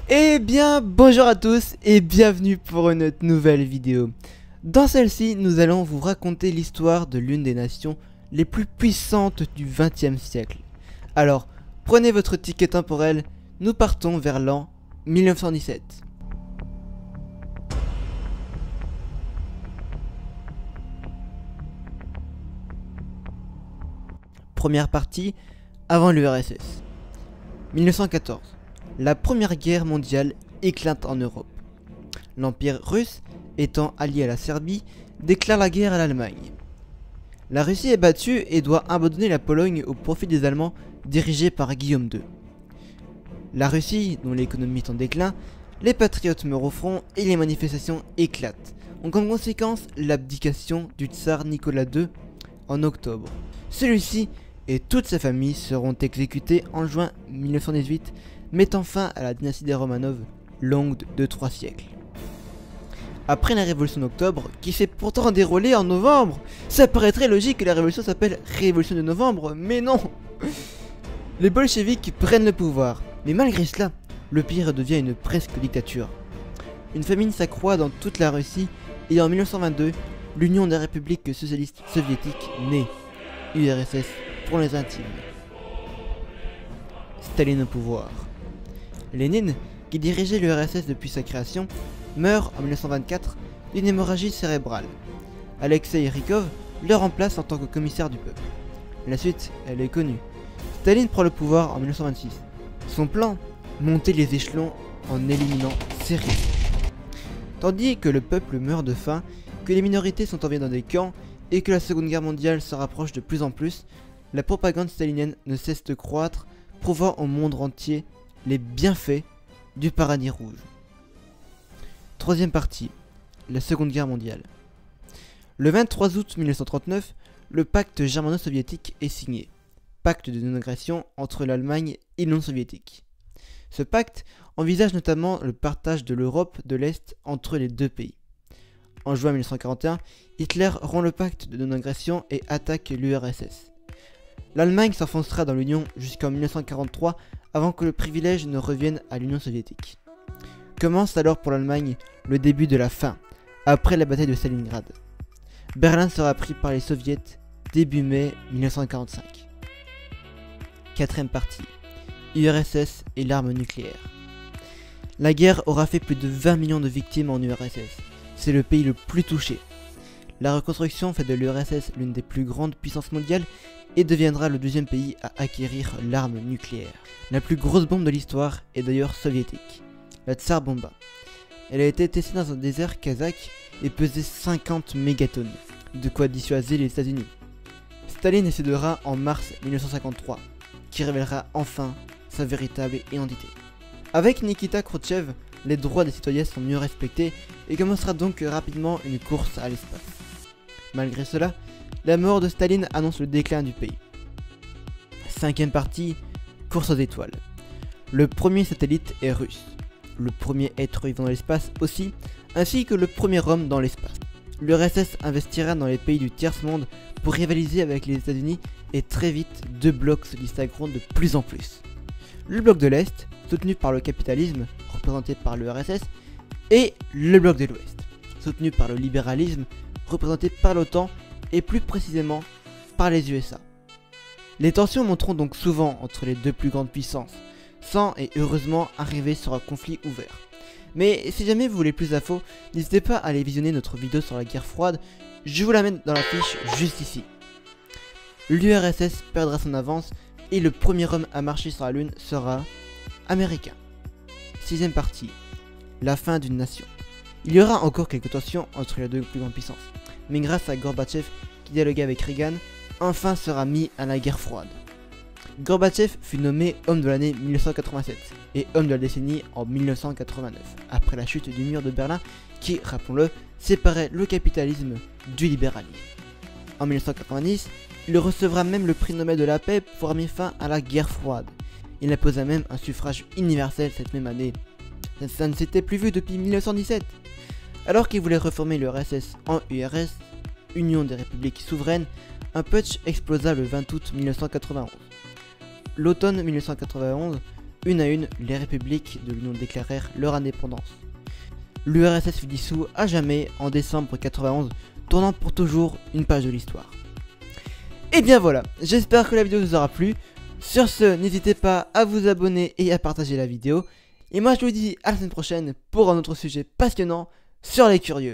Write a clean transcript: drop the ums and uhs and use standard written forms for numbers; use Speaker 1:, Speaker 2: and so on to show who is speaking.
Speaker 1: Eh bien, bonjour à tous et bienvenue pour une nouvelle vidéo. Dans celle-ci, nous allons vous raconter l'histoire de l'une des nations les plus puissantes du XXe siècle. Alors, prenez votre ticket temporel, nous partons vers l'an 1917. Première partie, avant l'URSS. 1914. La Première Guerre mondiale éclate en Europe. L'Empire russe, étant allié à la Serbie, déclare la guerre à l'Allemagne. La Russie est battue et doit abandonner la Pologne au profit des Allemands dirigés par Guillaume II. La Russie, dont l'économie est en déclin, les patriotes meurent au front et les manifestations éclatent, ont comme conséquence l'abdication du tsar Nicolas II en octobre. Celui-ci et toute sa famille seront exécutés en juin 1918, mettant fin à la dynastie des Romanov, longue de 3 siècles. Après la révolution d'octobre, qui s'est pourtant déroulée en novembre, ça paraîtrait logique que la révolution s'appelle Révolution de novembre, mais non. Les bolcheviks prennent le pouvoir, mais malgré cela, le pire devient une presque dictature. Une famine s'accroît dans toute la Russie, et en 1922, l'Union des républiques socialistes soviétiques naît, URSS pour les intimes. Staline au pouvoir. Lénine, qui dirigeait l'URSS depuis sa création, meurt en 1924 d'une hémorragie cérébrale. Alexei Rykov le remplace en tant que commissaire du peuple. La suite, elle est connue. Staline prend le pouvoir en 1926. Son plan, monter les échelons en éliminant ses rivaux. Tandis que le peuple meurt de faim, que les minorités sont envoyées dans des camps et que la Seconde Guerre mondiale se rapproche de plus en plus, la propagande stalinienne ne cesse de croître, prouvant au monde entier les bienfaits du paradis rouge. Troisième partie, la Seconde Guerre mondiale. Le 23 août 1939, le pacte germano-soviétique est signé, pacte de non-agression entre l'Allemagne et l'Union soviétique. Ce pacte envisage notamment le partage de l'Europe de l'Est entre les deux pays. En juin 1941, Hitler rompt le pacte de non-agression et attaque l'URSS. L'Allemagne s'enfoncera dans l'Union jusqu'en 1943 avant que le privilège ne revienne à l'Union soviétique. Commence alors pour l'Allemagne le début de la fin, après la bataille de Stalingrad. Berlin sera pris par les soviets début mai 1945. Quatrième partie, URSS et l'arme nucléaire. La guerre aura fait plus de 20 millions de victimes en URSS. C'est le pays le plus touché. La reconstruction fait de l'URSS l'une des plus grandes puissances mondiales et deviendra le deuxième pays à acquérir l'arme nucléaire. La plus grosse bombe de l'histoire est d'ailleurs soviétique, la Tsar Bomba. Elle a été testée dans un désert kazakh et pesait 50 mégatonnes, de quoi dissuader les États-Unis. Staline décédera en mars 1953, qui révélera enfin sa véritable identité. Avec Nikita Khrouchtchev, les droits des citoyens sont mieux respectés et commencera donc rapidement une course à l'espace. Malgré cela, la mort de Staline annonce le déclin du pays. Cinquième partie, course aux étoiles. Le premier satellite est russe, le premier être vivant dans l'espace aussi, ainsi que le premier homme dans l'espace. L'URSS investira dans les pays du tiers-monde pour rivaliser avec les États-Unis et très vite, deux blocs se distingueront de plus en plus. Le bloc de l'Est, soutenu par le capitalisme, représenté par l'URSS, et le bloc de l'Ouest, soutenu par le libéralisme, représenté par l'OTAN et plus précisément par les USA. Les tensions monteront donc souvent entre les deux plus grandes puissances, sans et heureusement arriver sur un conflit ouvert. Mais si jamais vous voulez plus d'infos, n'hésitez pas à aller visionner notre vidéo sur la guerre froide, je vous la mets dans la fiche juste ici. L'URSS perdra son avance et le premier homme à marcher sur la Lune sera américain. Sixième partie, la fin d'une nation. Il y aura encore quelques tensions entre les deux plus grandes puissances, mais grâce à Gorbatchev qui dialoguait avec Reagan, enfin sera mis à la guerre froide. Gorbatchev fut nommé homme de l'année 1987 et homme de la décennie en 1989, après la chute du mur de Berlin qui, rappelons-le, séparait le capitalisme du libéralisme. En 1990, il recevra même le prix Nobel de la paix pour avoir mis fin à la guerre froide. Il imposa même un suffrage universel cette même année. Ça ne s'était plus vu depuis 1917. Alors qu'il voulait reformer l'URSS en URS, Union des républiques souveraines, un putsch explosa le 20 août 1991. L'automne 1991 une à une, les républiques de l'Union déclarèrent leur indépendance. L'URSS fut dissous à jamais en décembre 91, tournant pour toujours une page de l'histoire. Et bien voilà, j'espère que la vidéo vous aura plu. Sur ce, n'hésitez pas à vous abonner et à partager la vidéo. Et moi je vous dis à la semaine prochaine pour un autre sujet passionnant sur les curieux.